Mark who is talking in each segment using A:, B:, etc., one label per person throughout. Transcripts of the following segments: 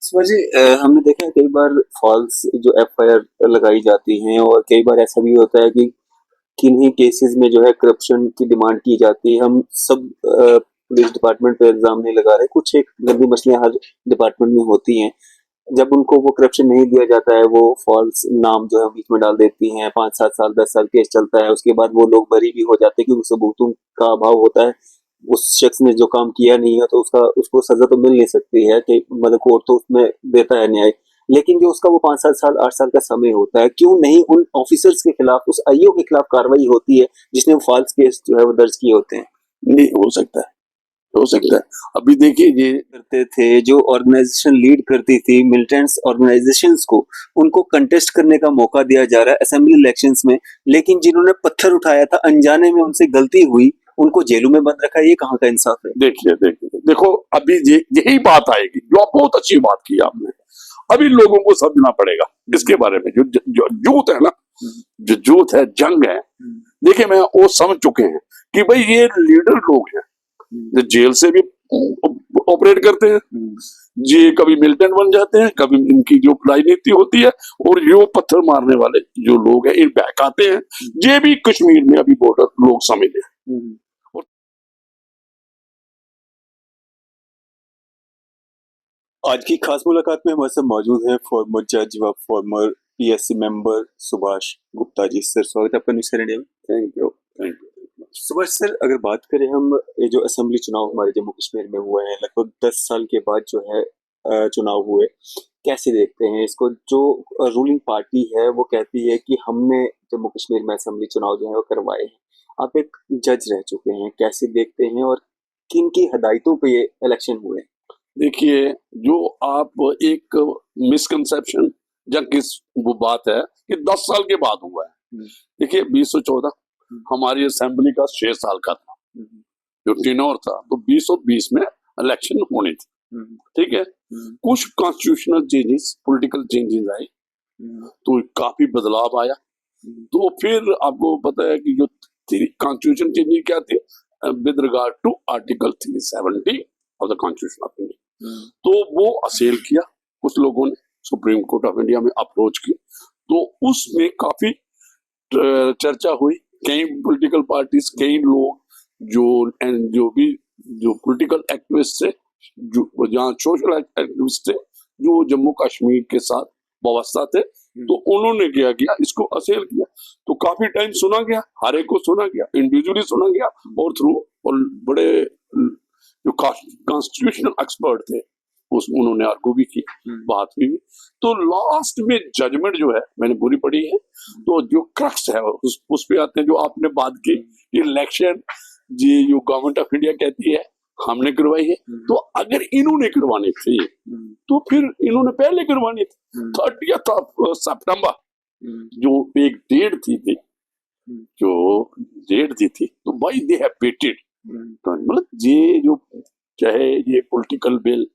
A: शिवा जी, हमने देखा है कई बार फॉल्स जो एफआईआर लगाई जाती हैं और कई बार ऐसा भी होता है कि किन्हीं केसेस में जो है करप्शन की डिमांड की जाती है। हम सब पुलिस डिपार्टमेंट पे इल्जाम नहीं लगा रहे, कुछ एक गंदी मछलियां हर डिपार्टमेंट में होती हैं। जब उनको वो करप्शन नहीं दिया जाता है, वो फॉल्स नाम जो है बीच में डाल देती हैं, 5-7 साल 10 साल केस चलता है, उसके बाद वो लोग बरी भी हो जाते हैं क्योंकि सबूतों का अभाव होता है। उस शख्स ने जो काम किया नहीं है तो उसका उसको सजा तो मिल नहीं सकती है कि मतलब कोर्ट तो उसमें देता है न्याय। लेकिन जो उसका वो 5-7 साल 8 साल का समय होता है, क्यों नहीं उन ऑफिसर्स के खिलाफ, उस आईओ के खिलाफ कार्रवाई होती है जिसने वो फॉल्स केस जो है वो दर्ज किए होते हैं।
B: नहीं हो सकता है, हो सकता है। अभी देखिए ये
A: करते थे जो ऑर्गेनाइजेशन लीड करती थी मिलिटेंट्स ऑर्गेनाइजेशंस को, उनको कंटेस्ट करने का मौका दिया जा रहा है असेंबली इलेक्शंस में, लेकिन जिन्होंने पत्थर उठाया था अनजाने में उनसे गलती हुई, उनको जेलों में बंद रखा है। ये कहाँ का इंसाफ है?
B: देखिए देखिए देखो, अभी यही बात आएगी जो आप बहुत अच्छी बात की आपने। अभी लोगों को समझना पड़ेगा इसके बारे में, जो जूत है ना, जो जूत है, जंग है। देखिए मैं वो समझ चुके हैं कि भाई ये लीडर लोग हैं जो जेल से भी ऑपरेट करते हैं, ये कभी मिलिटेंट बन जाते हैं, कभी इनकी जो राजनीति होती है, और जो पत्थर मारने वाले जो लोग हैं इन बहकाते हैं। ये भी कश्मीर में अभी बॉर्डर लोग समझ हैं।
A: आज की खास मुलाकात में हमारे साथ मौजूद हैं फॉर्मर जज व former PSC member Subhash Gupta ji. Sir, स्वागत है आपका न्यूज़ इंडिया में।
B: Thank you, thank you.
A: Subhash sir, अगर बात करें हम, ये जो असेंबली चुनाव हमारे जम्मू कश्मीर में हुए हैं, लगभग 10 साल के बाद जो है चुनाव हुए, कैसे देखते हैं इसको? जो रूलिंग पार्टी है वो कहती है कि हमने जम्मू कश्मीर में असेंबली चुनाव जो है वो करवाए हैं। आप एक जज रह चुके हैं, कैसे देखते हैं और किन की हदायतों पे ये इलेक्शन हुए?
B: देखिए, जो आप एक मिसकंसेप्शन या किस वो बात है कि 10 साल के बाद हुआ है। देखिए 2014 हमारी असेंबली का 6 साल का था, जो टेन्योर था, तो 2020 में इलेक्शन होनी थी। ठीक है, कुछ कॉन्स्टिट्यूशनल चेंजेस, पॉलिटिकल चेंजेस आए, तो काफी बदलाव आया। तो फिर आपको पता है कि जो कॉन्स्टिट्यूशन चेंजेस क्या थे with regard to article 370 of the constitution of India, तो वो असेल किया कुछ लोगों ने, सुप्रीम कोर्ट ऑफ इंडिया में अप्रोच की। तो उसमें काफी चर्चा हुई, कई पॉलिटिकल पार्टीज, कई लोग जो भी जो पॉलिटिकल एक्टिविस्ट थे, जो जहाँ सोशल एक्टिविस्ट थे, जो जम्मू कश्मीर के साथ वाबस्ता थे, तो उन्होंने क्या किया, इसको असेल किया। तो काफी टाइम सुना गया, हर एक को सुना गया, इंडिविजुअली सुना गया, और थ्रू और बड़े जो कॉन्स्टिट्यूशनल एक्सपर्ट थे उन्होंने आर्गू भी की, बात भी। तो लास्ट में जजमेंट जो है मैंने पूरी पढ़ी है, तो जो क्रक्स है उस पे आते हैं, जो आपने बात की इलेक्शन जी जो गवर्नमेंट ऑफ इंडिया कहती है हमने करवाई है, तो अगर इन्होंने करवानी थी तो फिर इन्होंने पहले करवानी थी। 30 सितंबर जो एक डेट थी, जो डेट दी थी, तो भाई दे हैव वेटेड। तो मतलब ये जो चाहे ये पॉलिटिकल बिल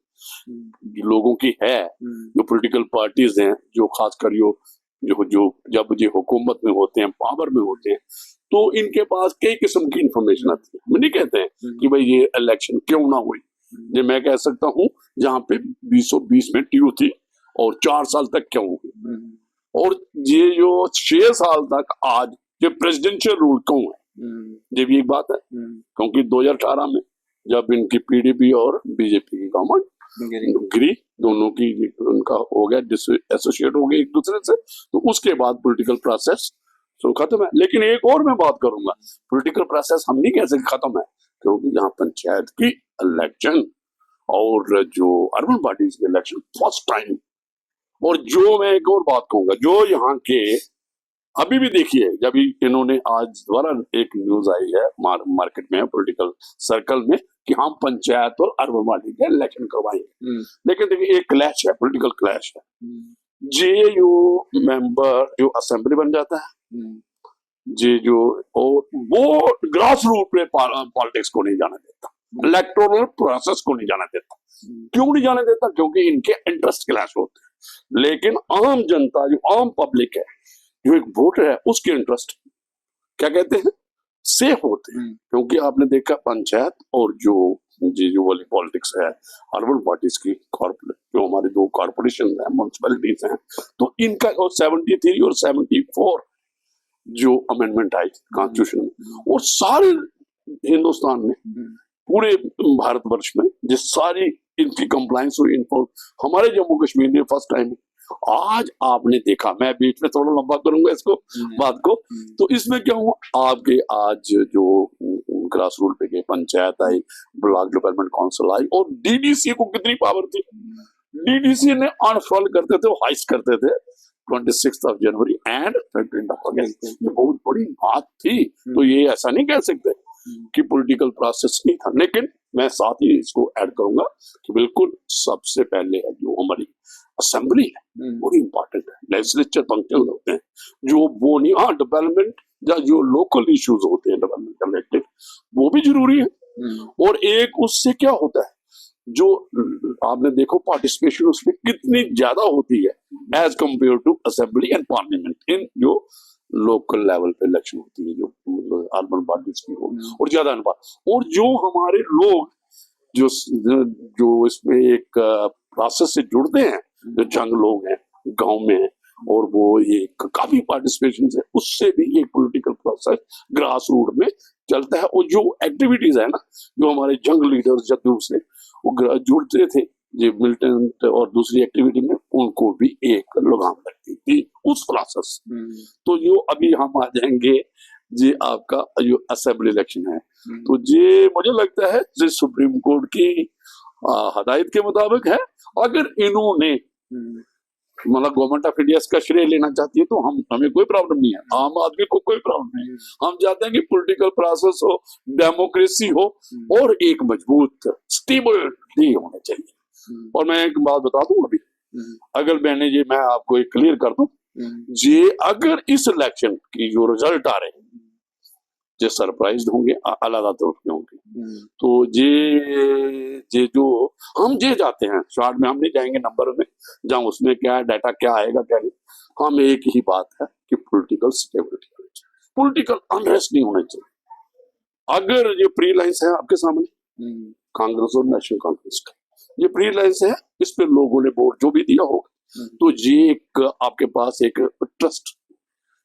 B: लोगों की है, जो पॉलिटिकल पार्टीज हैं, जो खासकर जो जब ये हुकूमत में होते हैं, पावर में होते हैं, तो इनके पास कई किस्म की इंफॉर्मेशन आती है। हम नहीं कहते हैं कि भाई ये इलेक्शन क्यों ना हुई, ये मैं कह सकता हूँ जहाँ पे 2020 में ट्यू थी और 4 साल तक क्यों हुई, और ये जो 6 साल तक आज ये प्रेसिडेंशियल रूल क्यों है, ये भी एक बात है। क्योंकि 2018 में जब इनकी पीडीपी और बीजेपी की गवर्नमेंट गिरी, दोनों की उनका हो गया एसोसिएट हो गए एक दूसरे से, तो उसके बाद पॉलिटिकल प्रोसेस तो खत्म है। लेकिन एक और मैं बात करूंगा, पॉलिटिकल प्रोसेस हम नहीं कह सकते खत्म है, क्योंकि यहाँ पंचायत की इलेक्शन और जो अर्बन पार्टीज के इलेक्शन फर्स्ट टाइम, और जो मैं एक और बात कहूंगा, जो यहाँ के अभी भी देखिए, जब इन्होंने आज द्वारा एक न्यूज आई है मार्केट में, पॉलिटिकल सर्कल में, कि हम पंचायत और अर्बन पार्टी के इलेक्शन करवाएंगे, लेकिन देखिए एक क्लैश है, पॉलिटिकल क्लैश है। जेयू मेंबर जो असेंबली बन जाता है, जे जो और वो ग्रास रूट पे पॉलिटिक्स को नहीं जाने देता, इलेक्टोरल प्रोसेस को नहीं जाने देता। क्यों नहीं जाने देता? क्योंकि इनके इंटरेस्ट क्लैश होते हैं। लेकिन आम जनता, जो आम पब्लिक है, जो एक वोटर है, उसके इंटरेस्ट क्या कहते हैं, सेफ होते हैं। क्योंकि आपने देखा पंचायत और जो जो वाली पॉलिटिक्स है, अर्बन पार्टीज की, कॉर्पोरेट जो हमारे दो कॉर्पोरेशन है, म्यूनसिपैलिटीज हैं, तो इनका और 73 और 74 जो अमेंडमेंट आई कॉन्स्टिट्यूशन में, और सारे हिंदुस्तान में, पूरे भारतवर्ष में जिस सारी इनकी कंप्लायंस हुई, इनको हमारे जम्मू कश्मीर में फर्स्ट टाइम आज आपने देखा, मैं बीच में थोड़ा लंबा करूंगा इसको बात को, तो इसमें क्या हुआ आपके, आज जो ग्रास रूट पे गए, पंचायत आई, ब्लॉक डेवलपमेंट काउंसिल आई, और डीडीसी को कितनी पावर थी, डीडीसी ने अनफॉल करते थे, हाइस्ट करते थे 26 जनवरी एंड 13 अगस्त। ये बहुत बड़ी बात थी, तो ये ऐसा नहीं कह सकते कि पॉलिटिकल प्रोसेस नहीं था, लेकिन मैं साथ ही इसको ऐड करूंगा कि बिल्कुल सबसे पहले है जो हमारी असेंबली है, बड़ी इंपॉर्टेंट है, लेजिस्लेचर फंक्शन होते हैं जो वो नहीं, हाँ डेवलपमेंट या जो लोकल इश्यूज होते हैं डेवलपमेंट कनेक्टेड, वो भी जरूरी है। और एक उससे क्या होता है, जो आपने देखो पार्टिसिपेशन उसमें कितनी ज्यादा होती है as compare to assembly and parliament in जो लोकल लेवल पे इलेक्शन होती है, जो अर्बन पार्टीज की हो, और ज्यादा अनुपात। और जो हमारे लोग जो इसमें एक प्रोसेस से जुड़ते हैं, जो जंग लोग हैं गांव में हैं, और वो एक काफी पार्टिसिपेशन है, उससे भी एक पॉलिटिकल प्रोसेस ग्रास रूट में चलता है। और जो एक्टिविटीज है ना, जो हमारे जंग लीडर्स जब दूसरे वो जुड़ते थे जो मिलिटेंट और दूसरी एक्टिविटी में, उनको भी एक लगाम लगती थी उस प्रोसेस। तो जो अभी हम आ जाएंगे जी आपका जो असेंबली इलेक्शन है, तो ये मुझे लगता है जो सुप्रीम कोर्ट की हदायत के मुताबिक है। अगर इन्होंने मतलब गवर्नमेंट ऑफ इंडिया का श्रेय लेना चाहती है तो हमें कोई प्रॉब्लम नहीं है, आम आदमी को कोई प्रॉब्लम नहीं है। हम चाहते हैं कि पॉलिटिकल प्रोसेस हो, डेमोक्रेसी हो, और एक मजबूत स्टेबिलिटी होनी चाहिए। और मैं एक बात बता दूं अभी, अगर मैं आपको एक क्लियर कर दूं, ये अगर इस इलेक्शन की जो रिजल्ट आ रहे हैं जो सरप्राइज होंगे, अलग तौर पे होंगे, तो ये जो हम ये जाते हैं शॉर्ट में, हम नहीं जाएंगे नंबर में, जहाँ उसमें क्या है, डाटा क्या आएगा क्या नहीं, हम एक ही बात है कि पॉलिटिकल स्टेबिलिटी होनी चाहिए, पॉलिटिकल अनरेस्ट नहीं होना चाहिए। अगर ये प्री लाइन्स है आपके सामने, कांग्रेस और नेशनल कांग्रेस का ये प्री लाइन्स है, इस पे लोगों ने वोट जो भी दिया होगा, तो ये एक आपके पास एक ट्रस्ट,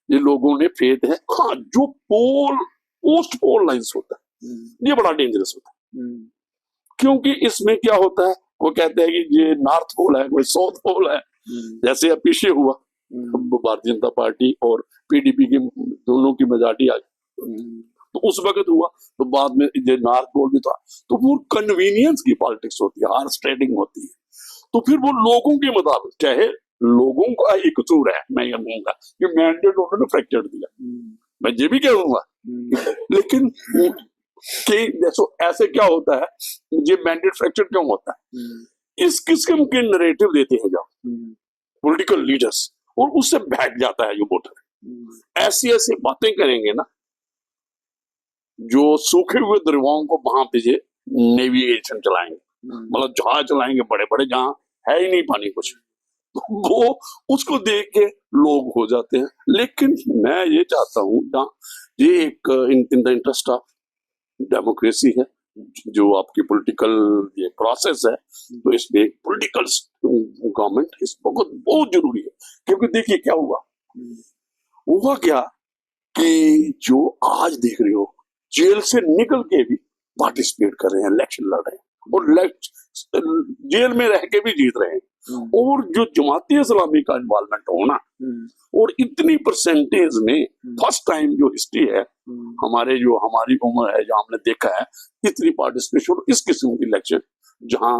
B: ये लोगों ने फेथ है। हाँ, जो पोस्ट पोल लाइन्स होता है ये बड़ा डेंजरस होता है, क्योंकि इसमें क्या होता है, वो कहते हैं कि ये नॉर्थ पोल है, कोई साउथ पोल है। जैसे अब पीछे हुआ भारतीय जनता पार्टी और पीडीपी की दोनों की मेजॉरिटी आ गई, तो उस वक्त हुआ, तो बाद में ये नॉर्थ पोल भी था। तो वो कन्वीनियंस की पॉलिटिक्स होती है, हार्स ट्रेडिंग होती है। तो फिर वो लोगों के मुताबिक, चाहे लोगों का एक कसूर है, मैं ये कहूंगा कि मैंडेट उन्होंने फ्रैक्चर दिया, मैं ये भी कहूंगा, लेकिन कि देखो ऐसे क्या होता है, ये मैंडेट फ्रैक्चर क्यों होता है, इस किस्म के नरेटिव देते हैं जब पॉलिटिकल लीडर्स, और उससे बैठ जाता है जो वोटर। ऐसी ऐसी बातें करेंगे ना, जो सूखे हुए दरियाओं को वहां पे नेविगेशन चलाएंगे, मतलब जहाज चलाएंगे बड़े बड़े, जहां है ही नहीं पानी कुछ, वो उसको देख के लोग हो जाते हैं। लेकिन मैं ये चाहता हूँ, ये एक in the interest of democracy है, जो आपकी पॉलिटिकल ये प्रोसेस है, तो इसमें पॉलिटिकल गवर्नमेंट इस बहुत बहुत जरूरी है। क्योंकि देखिए क्या हुआ क्या कि जो आज देख रहे हो, जेल से निकल के भी पार्टिसिपेट कर रहे हैं, इलेक्शन लड़ रहे हैं, और जेल में रह के भी जीत रहे हैं। और जो जमाती इस्लामी का इन्वॉल्वमेंट होना, और इतनी परसेंटेज में फर्स्ट टाइम जो हिस्ट्री है हमारी उम्र है, जो हमने देखा है इतनी पार्टिसिपेशन इस किस्म की इलेक्शन, जहां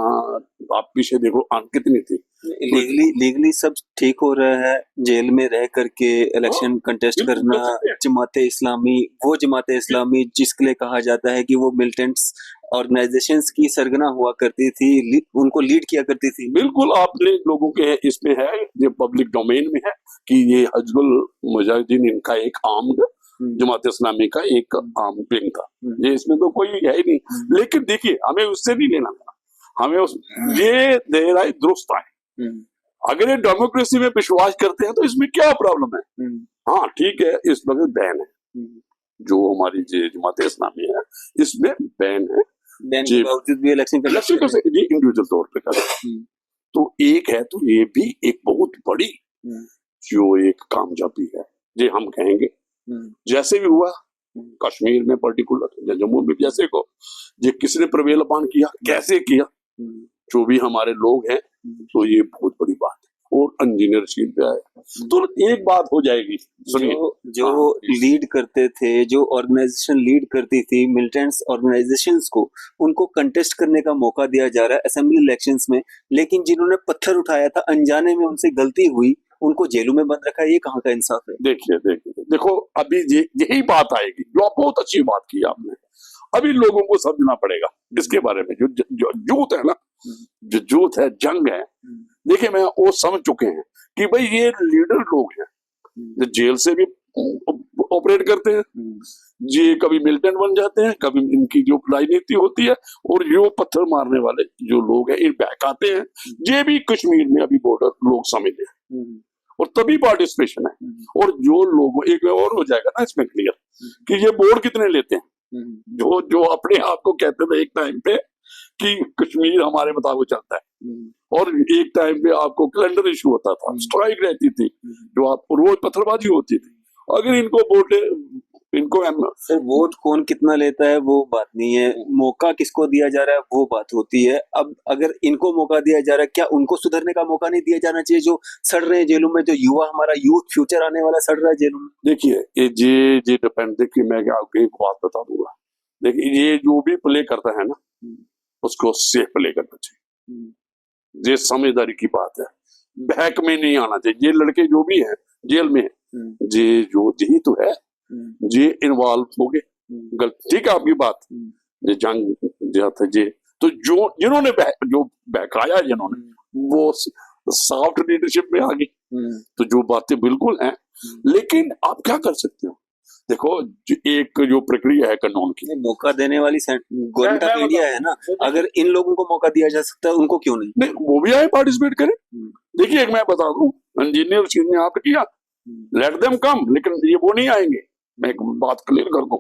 B: आप पीछे देखो कितनी थी।
A: लीगली सब ठीक हो रहा है, जेल में रह करके इलेक्शन कंटेस्ट करना। जमाते इस्लामी, वो जमाते इस्लामी जिसके लिए कहा जाता है कि वो मिलिटेंट्स ऑर्गेनाइजेशंस की सरगना हुआ करती थी, उनको लीड किया करती थी।
B: बिल्कुल, आपने लोगों के इसमें है, ये पब्लिक डोमेन में है कि ये हिजबुल मुजाहिदीन इनका एक आर्म्ड जमात इस्लामी का एक आर्म विंग था, ये इसमें तो कोई है ही नहीं। लेकिन देखिए, हमें उससे नहीं लेना था, हमें ये देर आए दुरुस्त आए। अगर ये डेमोक्रेसी में विश्वास करते हैं तो इसमें क्या प्रॉब्लम है। हाँ ठीक है, इस वक्त बैन है, जो हमारी जमात इस्लामी है इसमें बैन है,
A: बैन के बावजूद भी इलेक्शन कर
B: इलेक्शन कर सकते, ये इंडिविजुअल तौर पे कर सकते। तो एक है, तो ये भी एक बहुत बड़ी जो एक कामयाबी है, ये हम कहेंगे। जैसे भी हुआ कश्मीर में पर्टिकुलर या जम्मू में, जैसे को ये किसने प्रवेल पान किया, कैसे किया, जो भी हमारे लोग हैं, तो ये बहुत बड़ी बात है। और इंजीनियर शीट पे आए तो एक बात हो जाएगी, सुनिए,
A: जो लीड करते थे, जो ऑर्गेनाइजेशन लीड करती थी मिलिटेंट्स ऑर्गेनाइजेशंस को, उनको कंटेस्ट करने का मौका दिया जा रहा है असेंबली इलेक्शंस में, लेकिन जिन्होंने पत्थर उठाया था अनजाने में, उनसे गलती हुई, उनको जेलों में बंद रखा है। ये कहाँ का इंसाफ है?
B: देखो अभी यही बात आएगी, जो आप बहुत अच्छी बात की आपने। अभी लोगों को समझना पड़ेगा इसके बारे में, जो जूत है ना, जो जूत है, जंग है। देखिए मैं वो समझ चुके हैं कि भाई ये लीडर लोग हैं, जो जेल से भी ऑपरेट करते हैं, ये कभी मिलिटेंट बन जाते हैं, कभी इनकी जो राजनीति होती है, और जो पत्थर मारने वाले जो लोग हैं, इन बहकाते हैं। ये भी कश्मीर में अभी बॉर्डर लोग समझ हैं, और तभी पार्टिसिपेशन है। और जो लोग, एक और हो जाएगा ना इसमें क्लियर कि ये बोर्ड कितने लेते हैं, जो अपने आप को कहते थे एक टाइम पे कि कश्मीर हमारे मुताबिक चलता है, और एक टाइम पे आपको कैलेंडर इशू होता था, स्ट्राइक रहती थी, जो आपको रोज पत्थरबाजी होती थी। अगर इनको
A: वोट कौन कितना लेता है वो बात नहीं है, मौका किसको दिया जा रहा है वो बात होती है। अब अगर इनको मौका दिया जा रहा है, क्या उनको सुधरने का मौका नहीं दिया जाना चाहिए, जो सड़ रहे हैं जेलों में, जो युवा, हमारा यूथ फ्यूचर आने वाला सड़ रहा है जेलों में?
B: देखिए ये डिपेंड, देखिए मैं आपको एक बात बता दूंगा, देखिए ये जो भी प्ले करता है ना, उसको सेफ प्ले करना चाहिए। ये समझदारी की बात है, बहक में नहीं आना चाहिए। ये लड़के जो भी हैं जेल में, ये जो यही तो है, ये इन्वॉल्व हो गए, गलत, ठीक है आपकी बात, ये जंग ये तो जो जिन्होंने जो बहकाया, जिन्होंने, वो सॉफ्ट लीडरशिप में आ गई। तो जो बातें बिल्कुल हैं, लेकिन आप क्या कर सकते हो? देखो एक जो प्रक्रिया है कानून की,
A: मौका देने वाली गवर्नमेंट ऑफ इंडिया है ना, अगर इन लोगों को मौका दिया जा सकता है, उनको क्यों नहीं?
B: वो भी आए, पार्टिसिपेट करें। देखिए एक मैं बता दूं, इंजीनियर चीज ने आपने किया, लेट देम कम, लेकिन ये वो नहीं आएंगे। मैं एक बात क्लियर कर दूं,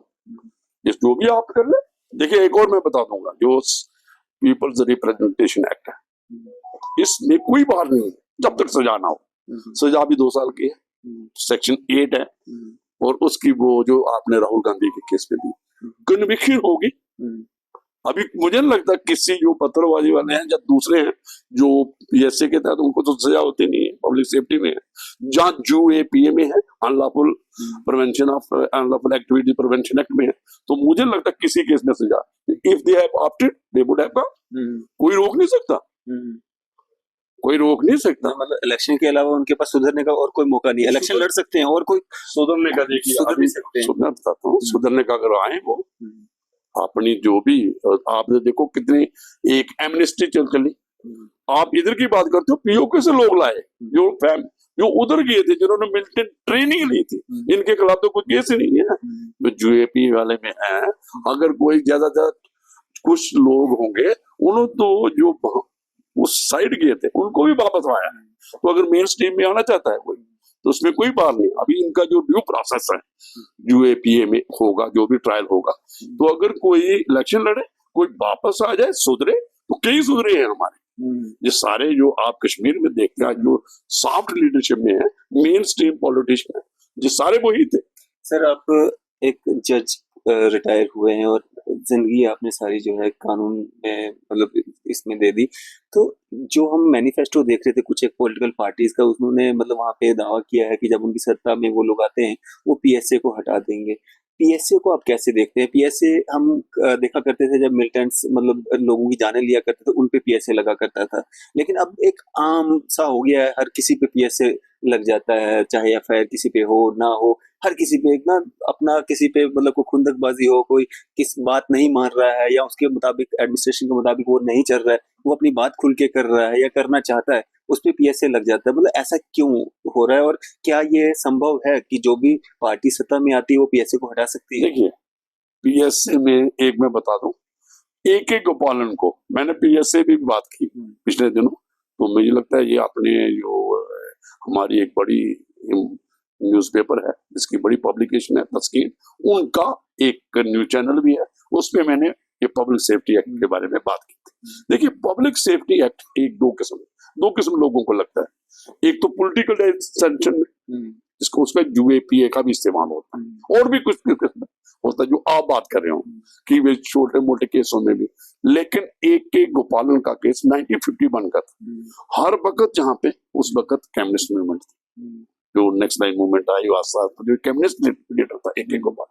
B: जो भी आप कर ले। देखिए एक और मैं बता दूंगा, जो पीपल्स रिप्रेजेंटेशन एक्ट है, इसमें कोई बार नहीं है जब तक सजा ना हो। सजा भी 2 साल की है, सेक्शन 8 है, और उसकी वो जो आपने राहुल गांधी के केस में दी, कन्विक्शन होगी। अभी मुझे नहीं लगता किसी जो पत्थरबाजी वाले हैं या दूसरे हैं जो पीएसए के तहत, उनको तो सजा होती नहीं है, पब्लिक सेफ्टी में है, जहाँ जो एपीए में है, unlawful prevention of unlawful activity prevention act में है। तो मुझे लगता किसी केस में सजा, if they have opted they would have gone. कोई रोक नहीं सकता, कोई रोक नहीं सकता।
A: मतलब इलेक्शन के अलावा उनके पास सुधरने का और कोई मौका नहीं। इलेक्शन लड़ सकते हैं, और कोई
B: सुधरने का, देखिए
A: सुधर भी सकते हैं।
B: मैं बताता हूँ, सुधरने का अगर आए वो अपनी जो भी, आपने देखो कितनी एक एमनेस्टी चली। आप इधर की बात करते हो, पीओके से लोग लाए जो उधर गए थे, जिन्होंने मिलिटेंट ट्रेनिंग ली थी, इनके खिलाफ तो कोई केस ही नहीं है। जो यूएपी वाले में है, अगर कोई ज्यादा कुछ लोग होंगे, उन्होंने तो जो उस साइड गए थे उनको भी वापस आया है। तो अगर मेन स्ट्रीम में आना चाहता है कोई, तो उसमें कोई बात नहीं। अभी इनका जो ड्यू प्रोसेस है यूएपीए में होगा, जो भी ट्रायल होगा, तो अगर कोई इलेक्शन लड़े, कोई वापस आ जाए, सुधरे, तो कई सुधरे हैं हमारे। ये सारे जो आप कश्मीर में देखते हैं, जो सॉफ्ट लीडरशिप में है, मेन स्ट्रीम पॉलिटिशियन है, ये सारे वही थे।
A: सर आप एक जज रिटायर हुए हैं, और जिंदगी आपने सारी जो है कानून में, मतलब इसमें दे दी। तो जो हम मैनिफेस्टो देख रहे थे कुछ एक पॉलिटिकल पार्टीज का, उन्होंने मतलब वहाँ पे दावा किया है कि जब उनकी सत्ता में वो लोग आते हैं, वो पीएसए को हटा देंगे। पीएसए को आप कैसे देखते हैं? पीएसए हम देखा करते थे जब मिलिटेंट्स मतलब लोगों की जाने लिया करते थे, उन पे पीएसए लगा करता था, लेकिन अब एक आम सा हो गया है, हर किसी पे पीएसए लग जाता है, चाहे एफआईआर किसी पे हो ना हो, हर किसी पे एक ना अपना, किसी पे मतलब कोई खुंदकबाजी हो, कोई किस बात नहीं मान रहा है, या उसके मुताबिक एडमिनिस्ट्रेशन के मुताबिक वो नहीं चल रहा है, वो अपनी बात खुल के कर रहा है या करना चाहता है, उस पे पीएसए लग जाता है। मतलब ऐसा क्यों हो रहा है, और क्या ये संभव है कि जो भी पार्टी सत्ता में आती है वो पीएसए को हटा सकती है?
B: देखिए पीएसए में एक मैं बता दूं, AK गोपालन को मैंने पीएसए भी बात की पिछले दिनों, तो मुझे लगता है ये अपने जो हमारी एक बड़ी न्यूज़पेपर है, जिसकी बड़ी पब्लिकेशन है तस्कीर, उनका एक न्यूज चैनल भी है, उस पे मैंने ये पब्लिक सेफ्टी एक्ट के बारे में बात की थी। देखिए पब्लिक सेफ्टी एक्ट दो किस्म लोगों को लगता है। एक तो पॉलिटिकल सेंशन में इसको उसमें यूएपीए का भी इस्तेमाल होता है, और भी कुछ किस्म होता है जो आप बात कर रहे हो कि वे छोटे मोटे केसों में भी। लेकिन एक के गोपालन का केस 1951 का था। हर वक्त जहाँ पे उस वक्त कम्युनिस्ट मूवमेंट थी, जो नेक्स्ट लाइन मूवमेंट आई जो कम्युनिस्ट लीडर था एक गोपाल,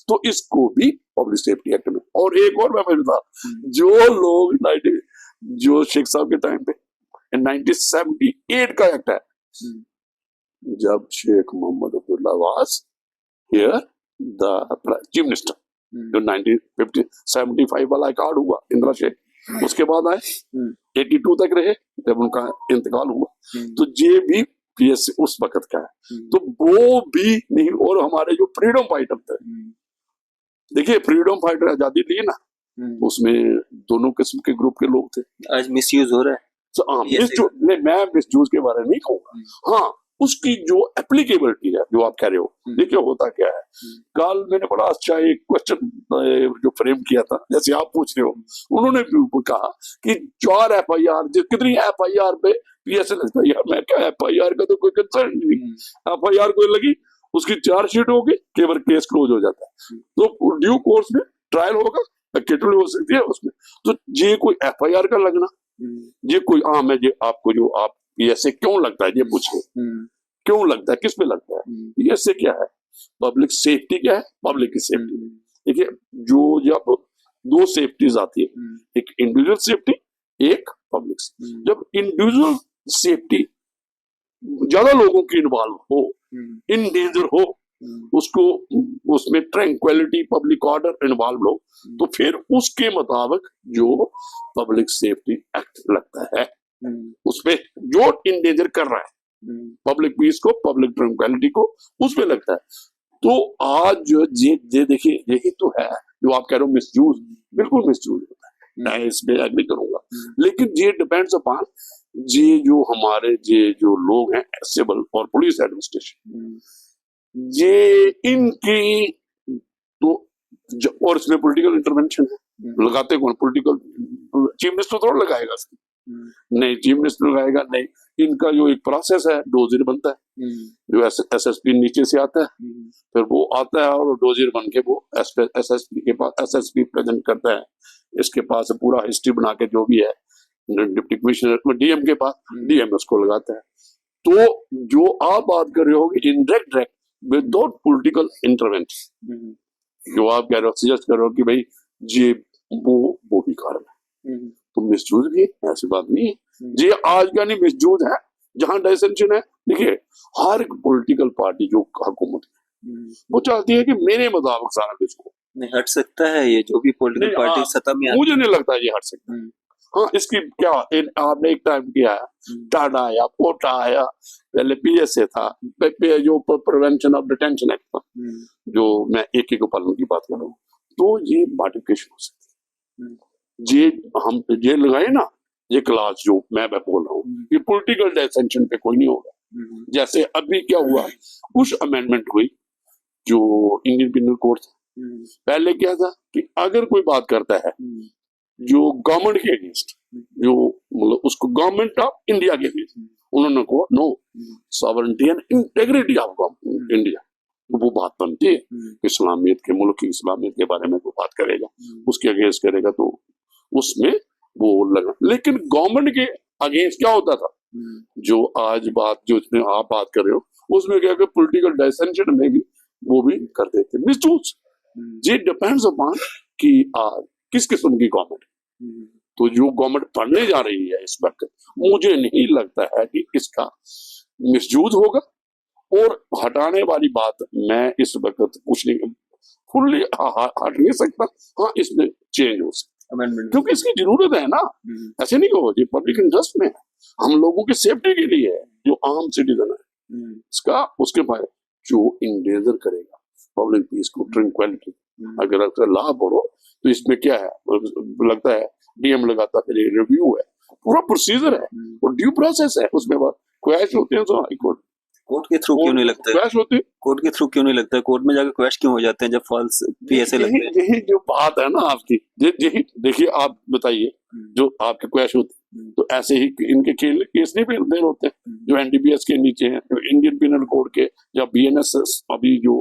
B: तो इसको भी पब्लिक सेफ्टी एक्ट में। और एक और मैं बता, जो लोग जो शेख साहब के टाइम पे 1978 का एक्ट है, जब Sheikh Mohammad Abdullah was here the chief minister, जो 1975 वाला कार्ड हुआ इंदिरा शेख, उसके बाद आए 82 तक रहे जब उनका इंतकाल हुआ, तो ये भी पीएससी उस वक्त का है। तो वो भी नहीं। और हमारे जो फ्रीडम फाइटर थे, देखिए फ्रीडम फाइटर आजादी ली ना, उसमें दोनों किस्म के ग्रुप के लोग थे।
A: आज मिसयूज हो रहा है।
B: मैं मिसयूज के बारे में नहीं कहूंगा, हाँ उसकी जो एप्लीकेबिलिटी है जो आप कह रहे हो। देखिए होता क्या है, कल मैंने बड़ा अच्छा एक क्वेश्चन जो फ्रेम किया था, जैसे आप पूछ रहे हो, उन्होंने कहा कि 4 एफआईआर, कितनी एफआईआर पे पीएसए लगता है। यार मैं क्या, एफआईआर का तो कोई कंसर्न नहीं, एफआईआर कोई लगी उसकी चार्जशीट होगी, केवल केस क्लोज हो जाता है। तो ड्यू कोर्स में ट्रायल होगा, एक्विटल हो सकती है उसमें। तो ये कोई एफआईआर का लगना, ये कोई आम है। ये आपको जो आप पीएसए क्यों लगता है ये पूछे, क्यों लगता है, किस पे लगता है? पीएसए क्या है, पब्लिक सेफ्टी क्या है, पब्लिक की सेफ्टी। देखिए जो जब 2 सेफ्टीज आती है, एक इंडिविजुअल सेफ्टी, एक पब्लिक। जब इंडिविजुअल सेफ्टी ज्यादा लोगों की इन्वॉल्व हो, इन डेंजर हो, उसको उसमें ट्रैंक्विलिटी पब्लिक ऑर्डर इन्वॉल्व हो, तो फिर उसके मुताबिक जो पब्लिक सेफ्टी एक्ट लगता है, उसपे जो इंडेंजर कर रहा है पब्लिक पीस को, पब्लिक ट्रैंक्विलिटी को, उसपे लगता है। तो आज ये देखिए यही तो है जो आप कह रहे हो मिसयूज, बिल्कुल मिसयूज होता है, मैं इसमें एग्री करूंगा। लेकिन ये डिपेंड्स अपॉन ये जो हमारे ये जो लोग हैं सिविल और पुलिस एडमिनिस्ट्रेशन, ये इनकी तो और इसमें पॉलिटिकल इंटरवेंशन है। लगाते कौन, पॉलिटिकल चीफ मिनिस्टर थोड़ा लगाएगा इसमें, नहीं चीफ मिनिस्टर लगाएगा नहीं। इनका जो एक प्रोसेस है, डोजियर बनता है, जो एसएसपी नीचे से आता है, फिर वो आता है और डोजियर बन के वो एसएसपी के पास, एसएसपी प्रेजेंट करता है, इसके पास पूरा हिस्ट्री बना के जो भी है डिप्टी कमिश्नर डीएम के पास, डीएम उसको लगाता है। तो जो आप बात कर रहे हो इनडायरेक्ट विदाउट पॉलिटिकल इंटरवेंशन, जो आप कह रहे हो, सजेस्ट कर रहे हो कि भाई ये वो भी कारण है, तो मिसयूज भी ऐसी बात नहीं है। ये आज का नहीं मिसयूज है, जहां डायसेंशन है। देखिए हर एक पॉलिटिकल पार्टी जो हुकूमत है वो चाहती है कि मेरे मुताबिक सारा कुछ हो,
A: नहीं हट सकता है ये, जो भी पॉलिटिकल पार्टी सत्ता में,
B: मुझे नहीं लगता ये हट सकता है। हाँ इसकी क्या आपने एक टाइम किया है, टाडा आया, पोटा आया, पहले पीएसए था, जो प्रिवेंशन ऑफ डिटेंशन एक्ट था, जो मैं एक को पालन की बात कर रहा हूँ, तो ये मॉडिफिकेशन हो सकती है। ये हम ये लगाए ना, ये क्लास जो मैं बोल रहा हूँ, ये पॉलिटिकल डिसेंशन पे कोई नहीं होगा। जैसे अभी क्या हुआ, कुछ अमेंडमेंट हुई जो इंडियन पिनल कोड था। पहले क्या था कि अगर कोई बात करता है जो गवर्नमेंट के अगेंस्ट, जो मतलब उसको गवर्नमेंट ऑफ इंडिया के अगेंस्ट, उन्होंने कहा no sovereignty and integrity of India, वो बात बनती है। इस्लामियत के मुल्क की इस्लामियत के बारे में वो बात करेगा, उसके अगेंस्ट करेगा, तो उसमें वो लगा। लेकिन गवर्नमेंट के अगेंस्ट क्या होता था, जो आज बात जो इसमें आप बात कर रहे हो, उसमें क्या पॉलिटिकल डायसेंशन में भी वो भी कर देते मिसयूज। ये डिपेंड्स अपॉन कि किस किस्म की गवर्नमेंट। तो जो गवर्नमेंट पढ़ने जा रही है इस वक्त, मुझे नहीं लगता है कि इसका मिसयूज होगा। और हटाने वाली बात मैं इस वक्त कुछ नहीं, फुल्ली हट नहीं सकता। हाँ इसमें चेंज हो सकता है क्योंकि इसकी जरूरत है ना, ऐसे नहीं कहो जी पब्लिक इंटरेस्ट में, हम लोगों की सेफ्टी के लिए है, जो आम सिटीजन है इसका, उसके बाद जो इंडेंजर करेगा पब्लिक पीस को, ट्रैंक्विलिटी, अगर लाभ बढ़ो, तो इसमें क्या है, लगता है डीएम लगाता, फिर रिव्यू है, पूरा प्रोसीजर है और ड्यू प्रोसेस है, उसमें बाद क्वेश्चन होते हैं तो हाईकोर्ट
A: कोर्ट के थ्रू क्यों नहीं लगता है?
B: क्वैश होती है।
A: कोर्ट के थ्रू क्यों नहीं लगता है? कोर्ट में जाकर क्वैश क्यों हो जाते हैं जब फॉल्स पीएसए लगते हैं?
B: यही जो बात है ना आपकी, यही देखिए, आप बताइए, जो आपके क्वैश होते तो ऐसे ही इनके केस नहीं देर होते हैं जो एनडीपीएस के नीचे हैं, जो इंडियन पिनल कोड के, या बीएनएस, अभी जो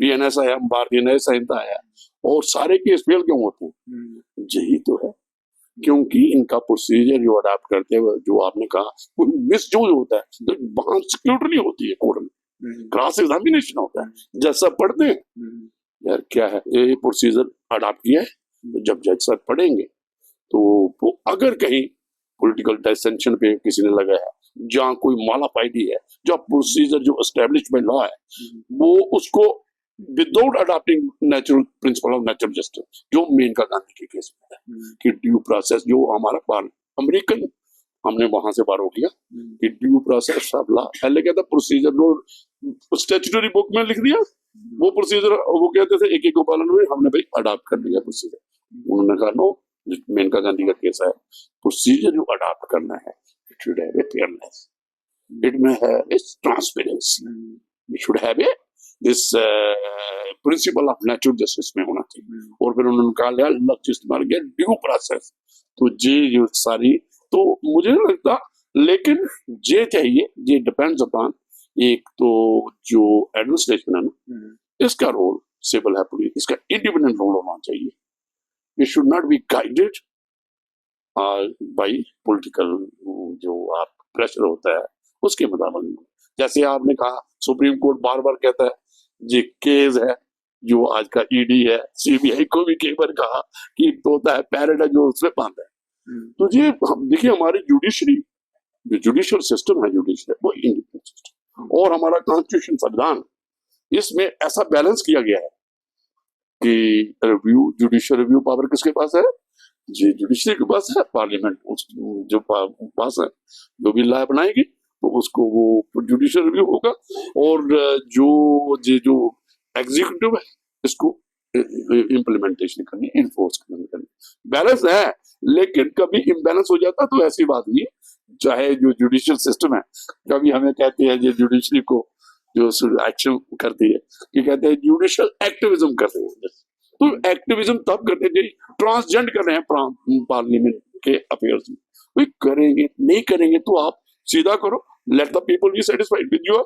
B: बीएनएस आया, भारतीय न्याय संहिता आया, और सारे केस फेल क्यों होते हैं? यही तो है, क्योंकि इनका प्रोसीजर जो अडाप्ट करते हैं, जो आपने कहा मिसयूज होता है, तो वहां सिक्योरिटी नहीं होती है कोर्ट में, क्रॉस एग्जामिनेशन होता है, जज साहब पढ़ते हैं यार क्या है ये प्रोसीजर अडाप्ट किया है, तो जब जज साहब पढ़ेंगे तो वो अगर कहीं पॉलिटिकल डिसेंशन पे किसी ने लगाया, जहाँ कोई मालाफाइडी है, जो प्रोसीजर जो एस्टेब्लिश्ड बाय लॉ है, वो उसको without adopting natural principle of natural justice, जो मेनका गांधी के केस में है कि ड्यू प्रोसेस, जो हमारा अमेरिकन हमने वहां से बारो किया कि ड्यू प्रोसेस ऑफ लॉ, पहले कहता प्रोसीजर जो स्टैट्यूटरी बुक में लिख दिया, वो प्रोसीजर वो कहते थे एक एक को पालन हुए, हमने भाई अडॉप्ट कर लिया प्रोसीजर। उन्होंने कहा नो, मेनका गांधी का केस है, प्रोसीजर जो अडॉप्ट करना है it should have a fairness, it में है इस transparency, it should have a this principle of natural justice में होना चाहिए। और फिर उन्होंने कहा लक्ष्य इस्तेमाल किया ड्यू प्रोसेस, तो ये सारी, तो मुझे नहीं लगता, लेकिन ये चाहिए, ये डिपेंड्स अपॉन एक तो जो एडमिनिस्ट्रेशन है ना, इसका रोल सिविल है, पुलिस, इसका इंडिपेंडेंट रोल होना चाहिए, it should not be guided by political जो आप प्रेशर होता है उसके मुताबिक। जैसे आपने कहा सुप्रीम कोर्ट बार बार कहता है ये केस है जो आज का ईडी है, सीबीआई को भी कई बार कहा कि तोता है, पैरेट है जो उसमें बांधा है। तो ये देखिए हमारी जुडिशरी, जो जुडिशियल सिस्टम है, जुडिशियल वो इंडिपेंडेंट सिस्टम, और हमारा कॉन्स्टिट्यूशन संविधान, इसमें ऐसा बैलेंस किया गया है कि रिव्यू, जुडिशियल रिव्यू पावर किसके पास है? जी जुडिशरी के पास है, पार्लियामेंट जो पास है, जो भी लॉ बनाएगी तो उसको वो जुडिशियल रिव्यू होगा, और जो एग्जीक्यूटिव है इसको इम्प्लीमेंटेशन करनी, इन्फोर्स करनी। बैलेंस है, लेकिन कभी इम्बैलेंस हो जाता तो ऐसी बात नहीं, चाहे जो जुडिशियल सिस्टम है, कभी हमें कहते हैं जो जुडिशरी को जो एक्शन करती है कि कहते हैं जुडिशियल एक्टिविज्म करते हैं, तो एक्टिविज्म तब करते थे ट्रांसजेंड कर रहे हैं पार्लियामेंट के अफेयर्स में, भाई करेंगे नहीं करेंगे तो आप सीधा करो, let the people be satisfied with your.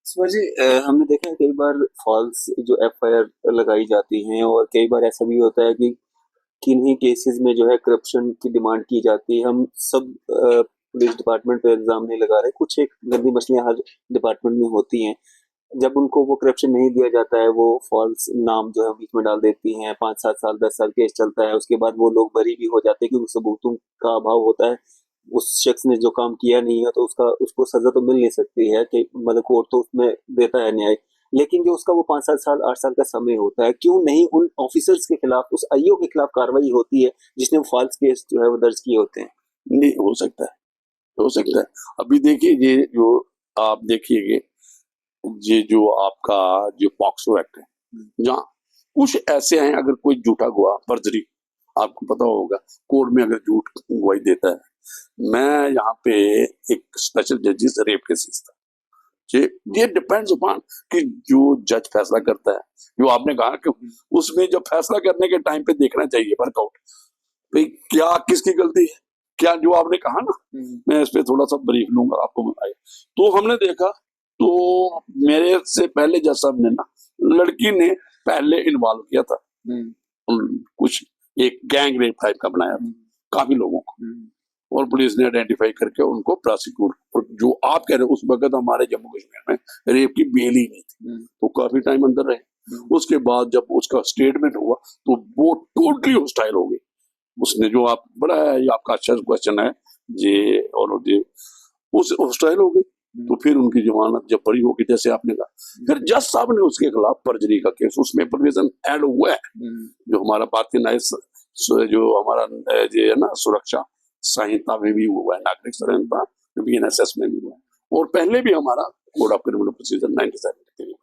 A: जी हमने देखा है कई बार फॉल्स जो एफआईआर लगाई जाती हैं, और कई बार ऐसा भी होता है कि किन्हीं केसेस में जो है करप्शन की डिमांड की जाती है। हम सब पुलिस डिपार्टमेंट पे इल्जाम नहीं लगा रहे, कुछ एक गंदी मछलियां हर डिपार्टमेंट में होती हैं, जब उनको वो करप्शन नहीं दिया जाता है, वो फॉल्स नाम जो है बीच में डाल देती हैं, 5-7 साल 10 साल केस चलता है, उसके बाद वो लोग बरी भी हो जाते हैं क्योंकि सबूतों का अभाव होता है, उस शख्स ने जो काम किया नहीं है तो उसको सजा तो मिल नहीं सकती है कि मतलब कोर्ट तो उसमें देता है न्याय, लेकिन जो उसका वो 5-7 साल 8 साल का समय होता है, क्यों नहीं उन ऑफिसर्स के खिलाफ, उस आईओ के खिलाफ कार्रवाई होती है जिसने वो फॉल्स केस जो है वो दर्ज किए होते हैं?
B: नहीं हो सकता है, हो सकता है। अभी देखिए ये जो आप देखिएगा, ये जो आपका जो पॉक्सो एक्ट है, जहाँ कुछ ऐसे हैं, अगर कोई झूठा गवाह, फर्जरी, आपको पता होगा कोर्ट में अगर झूठ गवाही देता है, मैं यहाँ पे एक स्पेशल जजेस रेप केसेस था, ये डिपेंड्स अपॉन कि जो जज फैसला करता है, जो आपने कहा कि उसमें जब फैसला करने के टाइम पे देखना चाहिए वर्कआउट, भाई क्या किसकी गलती है, क्या जो आपने कहा ना, मैं इस पे थोड़ा सा ब्रीफ लूंगा आपको बताया। तो हमने देखा, तो मेरे से पहले जज साहब ने ना, लड़की ने पहले इन्वॉल्व किया था, कुछ एक गैंग रेप टाइप का बनाया था काफी लोगों को, और पुलिस ने आइडेंटिफाई करके उनको प्रोसिक्यूट, और जो आप कह रहे हो उस वक्त हमारे जम्मू कश्मीर में रेप की बेल ही नहीं थी, तो काफी टाइम अंदर रहे। उसके बाद जब उसका स्टेटमेंट हुआ तो वो टोटली हॉस्टाइल हो गई। उसने जो आप बड़ा है, ये आपका अच्छा क्वेश्चन है जी, और ये उस हॉस्टाइल हो गई, तो फिर उनकी जमानत जब बरी होगी, जैसे आपने कहा, फिर जज साहब ने उसके खिलाफ फर्जरी का केस, उसमें प्रोविजन ऐड हुआ है, जो हमारा भारतीय न्याय जो हमारा ये है ना सुरक्षा संहिता में भी हुआ है, नागरिक संहिता बीएनएसएस में भी हुआ है, और पहले भी हमारा कोड ऑफ क्रिमिनल प्रोसीजर 97 में।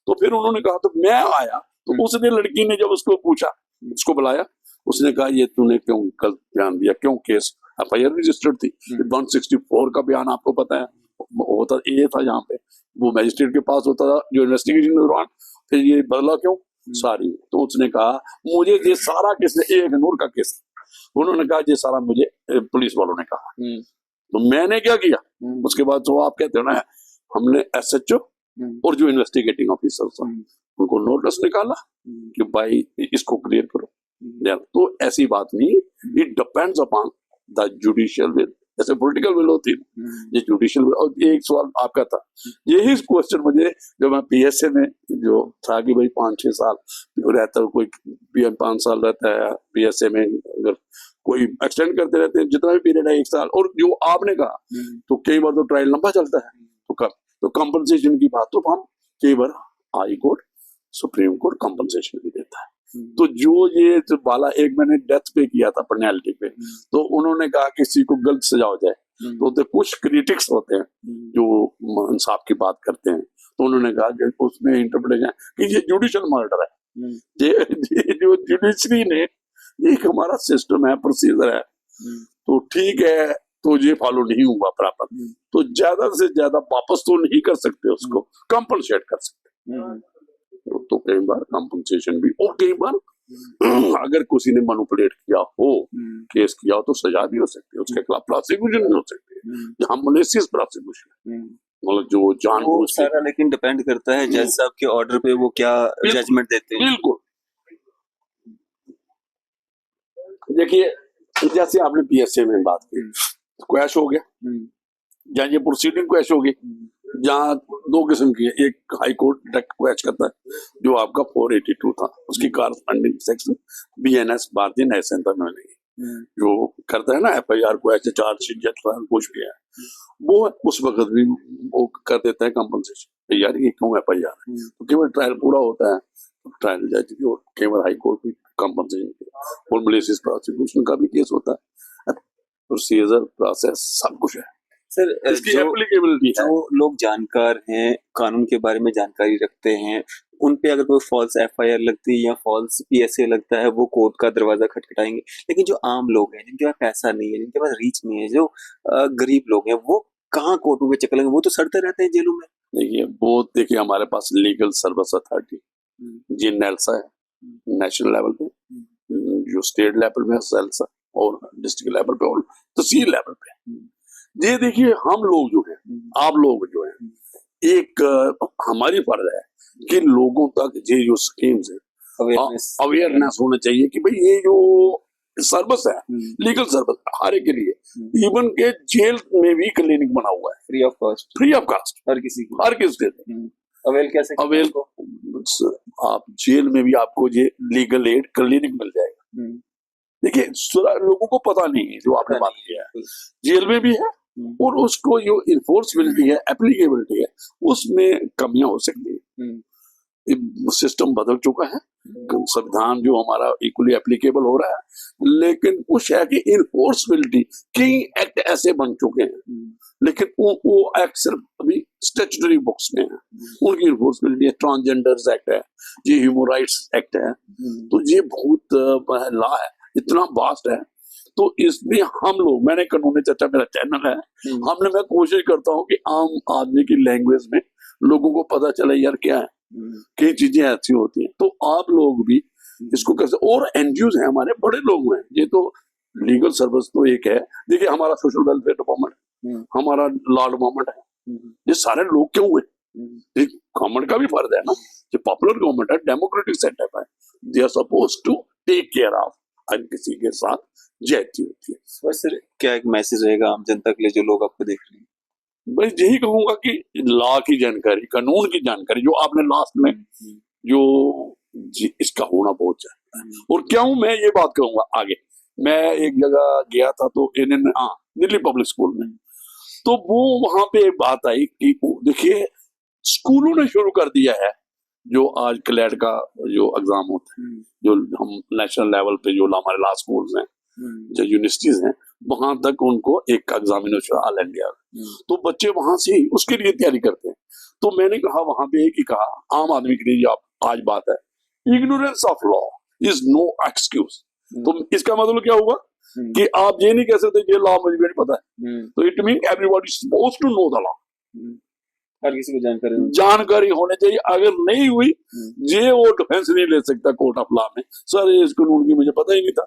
B: तो फिर उन्होंने कहा, तो मैं आया, तो उसने लड़की ने जब उसको पूछा, उसको बुलाया, उसने कहा ये तूने क्यों गलत बयान दिया, क्यों केस एफआईआर रजिस्टर्ड थी, 164 का बयान आपको पता है, होता ये था यहाँ पे, वो मैजिस्ट्रेट के पास होता था जो इन्वेस्टिगेशन के दौरान, फिर ये बदला क्यों सारी, तो उसने कहा मुझे ये सारा केस, एक नूर का केस, उन्होंने कहा ये सारा मुझे पुलिस वालों ने कहा, तो मैंने क्या किया उसके बाद, जो आप कहते हो ना, हमने SHO और जो इन्वेस्टिगेटिंग ऑफिसर था उनको नोटिस निकाला कि भाई इसको क्लियर करो। तो ऐसी बात नहीं, it depends upon the judicial will, जैसे पॉलिटिकल विल होती है, ये जुडिशियल विल। और एक सवाल आपका था, यही क्वेश्चन मुझे जब मैं PSA में जो था कि भाई 5-6 साल रहता है, कोई PM 5 साल रहता है PSA में, अगर कोई एक्सटेंड करते रहते हैं जितना भी पीरियड है 1 साल, और जो आपने कहा तो कई बार तो ट्रायल लंबा चलता है, तो कंपनसेशन की बात, तो हम कई बार high court, supreme court compensation भी देता है। तो जो ये जो वाला एक मैंने डेथ पे किया था पेनल्टी पे, तो उन्होंने कहा किसी को गलत सजा हो जाए, तो कुछ क्रिटिक्स होते हैं जो इंसाफ की बात करते हैं, तो उन्होंने कहा कि उसमें इंटरप्रिटेशन कि ये जुडिशियल मर्डर है, ये जो जुडिशरी ने, एक हमारा सिस्टम है, प्रोसीजर है, तो ठीक है, तो ये फॉलो नहीं हुआ प्रॉपर, तो ज्यादा से ज्यादा वापस तो नहीं कर सकते, उसको कंपनसेट कर सकते, तो कई बार कंपनसेशन भी, और कई बार अगर किसी ने मैनिपुलेट किया हो, केस किया हो, तो सजा भी हो सकती है, उसके खिलाफ प्रोसिक्यूशन भी हो सकती है, जहाँ मलेशियस प्रोसिक्यूशन, मतलब जो जानबूझ के,
A: सारा लेकिन डिपेंड करता है जज साहब के ऑर्डर पे वो क्या जजमेंट देते हैं।
B: बिल्कुल, देखिए जैसे आपने PSA में बात की, क्वैश हो गया, या ये प्रोसीडिंग क्वैश हो गई, जहाँ 2 किस्म की है, एक हाई कोर्ट डायरेक्ट क्वैश करता है, जो आपका 482 था, उसकी कारस्पॉन्डिंग सेक्शन BNS भारतीय न्याय संहिता में नहीं, जो करता है ना FIR क्वैश, चार्जशीट, कुछ भी है, वो उस वक्त भी वो कर देता है कंपनसेशन, यार ये क्यों FIR है, तो केवल ट्रायल पूरा होता है, ट्रायल जज की, और केवल हाई कोर्ट भी कंपनसेशन, और मलेशियस प्रोसिक्यूशन का भी केस होता है, प्रोसीजर प्रोसेस सब कुछ है
A: सर।
B: इसकी एप्लीकेबिलिटी है।
A: जो लोग जानकार हैं, कानून के बारे में जानकारी रखते हैं, उन पे अगर कोई फॉल्स FIR लगती है या फॉल्स PSA लगता है, वो कोर्ट का दरवाजा खटखटाएंगे, लेकिन जो आम लोग हैं, जिनके पास पैसा नहीं है, जिनके पास रीच नहीं है, जो गरीब लोग हैं, वो कहाँ कोर्टों में चक्कर लगेंगे, वो तो सड़ते रहते हैं जेलों में।
B: देखिए हमारे पास लीगल सर्विस अथॉरिटी, जी नेल्सा है, नेशनल लेवल पे, जो स्टेट लेवल पे सेल्सा, और डिस्ट्रिक्ट लेवल पे, और तहसील लेवल पे। ये देखिए हम लोग जो है, आप लोग जो है, एक हमारी फर्ज है कि लोगों तक ये जो स्कीम्स है, अवेयरनेस होना चाहिए कि भाई ये जो सर्विस है, लीगल सर्विस हर एक के लिए, इवन के जेल में भी क्लिनिक बना हुआ है,
A: फ्री ऑफ कास्ट
B: हर किसी के
A: अवेल कैसे
B: अवेल, आप जेल में भी आपको ये लीगल एड क्लिनिक मिल जाएगा। देखिए लोगों को पता नहीं है, जो आपने बात किया है, जेल में भी है, और उसको जो इन्फोर्सबिलिटी है, एप्लीकेबिलिटी है, उसमें कमियां हो सकती है। सिस्टम बदल चुका है, संविधान जो हमारा इक्वली एप्लीकेबल हो रहा है, लेकिन कुछ है कि इन्फोर्सबिलिटी, कई एक्ट ऐसे बन चुके हैं, लेकिन वो एक्ट सिर्फ अभी स्टैट्यूटरी बुक्स में है, उनकी इन्फोर्सबिलिटी है। ट्रांसजेंडर्स एक्ट है, ये ह्यूमन राइट्स एक्ट है, तो ये बहुत लॉ है, इतना वास्ट है, तो इसमें हम लोग, मैंने कानूनी चर्चा, मेरा चैनल है, मैं कोशिश करता हूँ कि आम आदमी की लैंग्वेज में लोगों को पता चले यार क्या है, कई चीजें ऐसी होती हैं, तो आप लोग भी इसको कैसे, और NGOs हैं हमारे, बड़े लोग हैं, ये तो लीगल सर्विस तो एक है, देखिए हमारा सोशल वेलफेयर डिपार्टमेंट, हमारा लॉ डिपार्टमेंट है, ये सारे लोग क्यों हुए, गवर्नमेंट का भी फर्ज है ना, ये पॉपुलर गवर्नमेंट है, डेमोक्रेटिक सेटअप है, they are suppose to take care of, हर किसी के साथ जाती होती है।
A: बस सर, क्या एक मैसेज रहेगा आम जनता के लिए जो लोग आपको देख रहे हैं?
B: भाई यही कहूंगा कि लॉ की जानकारी, कानून की जानकारी, जो आपने लास्ट में जो इसका होना बहुत चाहिए, और क्यों मैं ये बात कहूंगा आगे, मैं एक जगह गया था, तो दिल्ली पब्लिक स्कूल में, तो वो वहां पे एक बात आई कि देखिए स्कूलों ने शुरू कर दिया है, जो आज क्लैट का जो एग्जाम होता है, जो हम नेशनल लेवल पे जो हमारे लॉ स्कूल्स हैं, जो यूनिवर्सिटीज हैं, वहां तक उनको एक एग्जामिनेशन ऑल इंडिया, तो बच्चे वहां से ही उसके लिए तैयारी करते हैं। तो मैंने कहा वहां पे एक ही कहा, आम आदमी के लिए आज बात है, ignorance of law is no excuse. तो इसका मतलब क्या हुआ कि आप ये नहीं कह सकते ये लॉ मुझे नहीं पता है, तो it mean everybody supposed to know the law,
A: हर किसी को जानकारी होनी
B: जानकारी होनी चाहिए। अगर नहीं हुई ये वो डिफेंस नहीं ले सकता कोर्ट ऑफ लॉ में, सर ये इस कानून की मुझे पता ही नहीं था,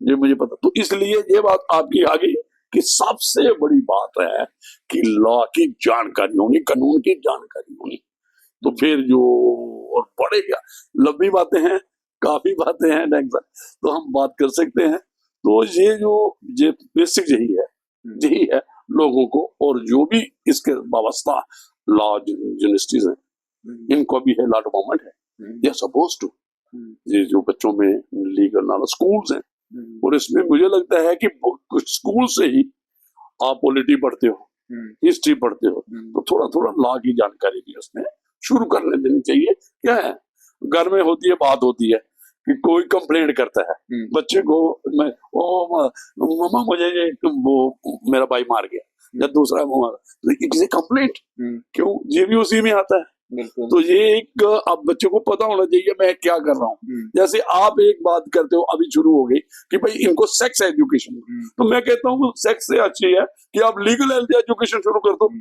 B: ये मुझे पता। तो इसलिए ये बात आपकी आ गई कि सबसे बड़ी बात है कि लॉ की जानकारी होनी, कानून की जानकारी होनी। तो फिर जो और बढ़ेगा, लंबी बातें हैं, काफी बातें हैं डॉक्टर साहब, तो हम बात कर सकते हैं। तो ये बेसिक यही है लोगों को, और जो भी इसके वाबस्ता लॉ यूनिवर्सिटीज हैं, इनको भी है, लॉ डिपार्टमेंट है, ये सपोज टू, ये जो बच्चों में लीगल नॉलेज स्कूल्स हैं, और इसमें मुझे लगता है कि कुछ स्कूल से ही आप पॉलिटी पढ़ते हो, हिस्ट्री पढ़ते हो, तो थोड़ा थोड़ा लॉ की जानकारी भी उसमें शुरू करने देनी चाहिए। क्या है, घर में होती है, बात होती है कि कोई कंप्लेंट करता है बच्चे को, मैं मम्मा मुझे ये वो मेरा भाई मार गया, या दूसरा तो इट इज ए कंप्लेंट, क्यों, ये भी उसी में आता है। तो ये एक अब बच्चे को पता होना चाहिए मैं क्या कर रहा हूँ। जैसे आप एक बात करते हो, अभी शुरू हो गई कि भाई इनको सेक्स एजुकेशन, तो मैं कहता हूँ सेक्स से अच्छी है कि आप लीगल एजुकेशन शुरू कर दो,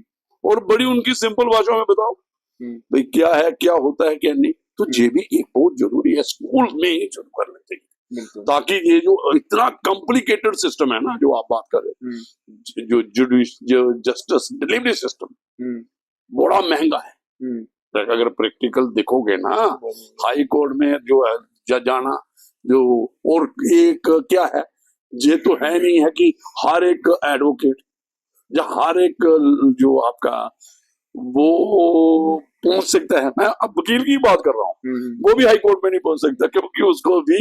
B: और बड़ी उनकी सिंपल भाषा में बताओ भाई क्या है, क्या होता है, क्या नहीं। तो ये भी एक बहुत जरूरी है, स्कूल में ही शुरू करना चाहिए, ताकि ये जो इतना कॉम्प्लिकेटेड सिस्टम है ना जो आप बात कर रहे हैं, जो जस्टिस डिलीवरी सिस्टम बड़ा महंगा है। अगर प्रैक्टिकल देखोगे ना, हाई कोर्ट में जो है जाना, जो और एक क्या है, ये तो है नहीं है कि हर एक एडवोकेट या हर एक जो आपका वो पहुंच सकता है। मैं अब वकील की बात कर रहा हूँ, वो भी हाई कोर्ट में नहीं पहुंच सकता, क्योंकि उसको भी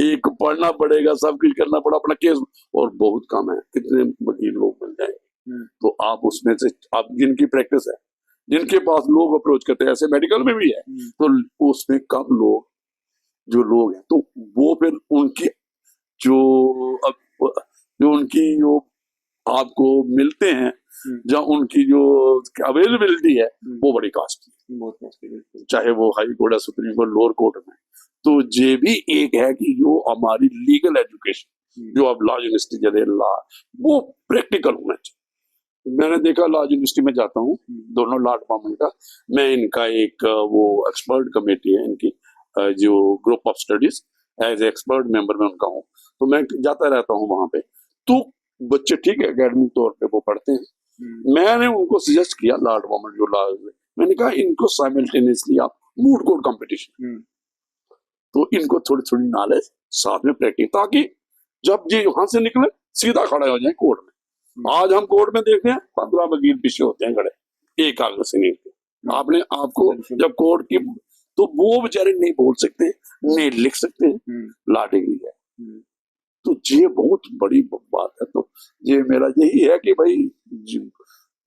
B: एक पढ़ना पड़ेगा, सब कुछ करना पड़ा, अपना केस, और बहुत कम है कितने वकील लोग मिल जाएंगे। तो आप उसमें से, आप जिनकी प्रैक्टिस है, जिनके पास लोग अप्रोच करते हैं, ऐसे मेडिकल में भी है, तो उसमें कम लोग जो लोग हैं, तो वो फिर उनकी जो आपको मिलते हैं, या उनकी जो अवेलेबिलिटी है, वो बड़ी कॉस्टली, चाहे वो हाई कोर्ट है, सुप्रीम कोर्ट, लोअर कोर्ट में। तो ये भी एक है कि जो हमारी लीगल एजुकेशन, जो अब लॉ यूनिवर्सिटी चले लॉ, वो प्रैक्टिकल होना चाहिए। मैंने देखा लॉ यूनिवर्सिटी में जाता हूँ, दोनों लॉ डिपार्टमेंट का, मैं इनका एक वो एक्सपर्ट कमेटी है इनकी, जो group of studies, as expert member में उनका हूँ, तो मैं जाता रहता हूँ वहां पे। तो बच्चे ठीक है एकेडमिक तौर पे वो पढ़ते हैं। मैंने उनको सजेस्ट किया लॉ डिपार्टमेंट जो लॉ, मैंने कहा इनको साइमल्टेनियसली आप मूड कोर्ट कंपटीशन, तो इनको थोड़ी थोड़ी नॉलेज साथ में प्रैक्टिस, ताकि जब ये वहां से निकले सीधा खड़े हो जाए कोर्ट में। आज हम कोर्ट में देखते हैं 15 वकील पीछे होते हैं खड़े, एक कागज से नहीं होते। आपने आपको जब कोर्ट की, तो वो बेचारे नहीं बोल सकते, नहीं लिख सकते, लॉ डिग्री है। तो ये बहुत बड़ी बात है। तो ये मेरा यही है कि भाई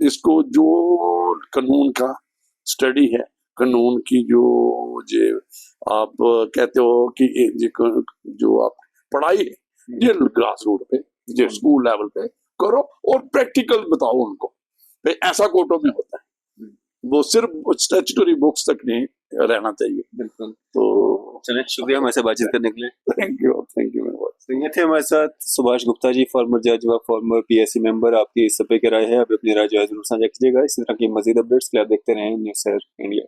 B: इसको जो कानून का स्टडी है, कानून की जो ये आप कहते हो कि जो आप पढ़ाई है, ये ग्रास रूट पे, ये स्कूल लेवल पे करो, और प्रैक्टिकल बताओ उनको भाई ऐसा कोर्टों में होता है। वो सिर्फ स्टैट्यूटरी बुक्स तक नहीं रहना चाहिए। बिल्कुल। तो
A: चलिए, शुक्रिया हमारे साथ बातचीत करने के लिए।
B: Thank you very much.
A: तो ये थे हमारे साथ सुभाष गुप्ता जी, फॉर्मर जज व फॉर्मर पीएससी मेंबर। आपकी इस सब पे क्या राय है, आप अपनी राय जो है जरूर साझा कीजिएगा। इसी तरह की मजीद अपडेट्स के लिए आप देखते रहें न्यूज़ इंडिया।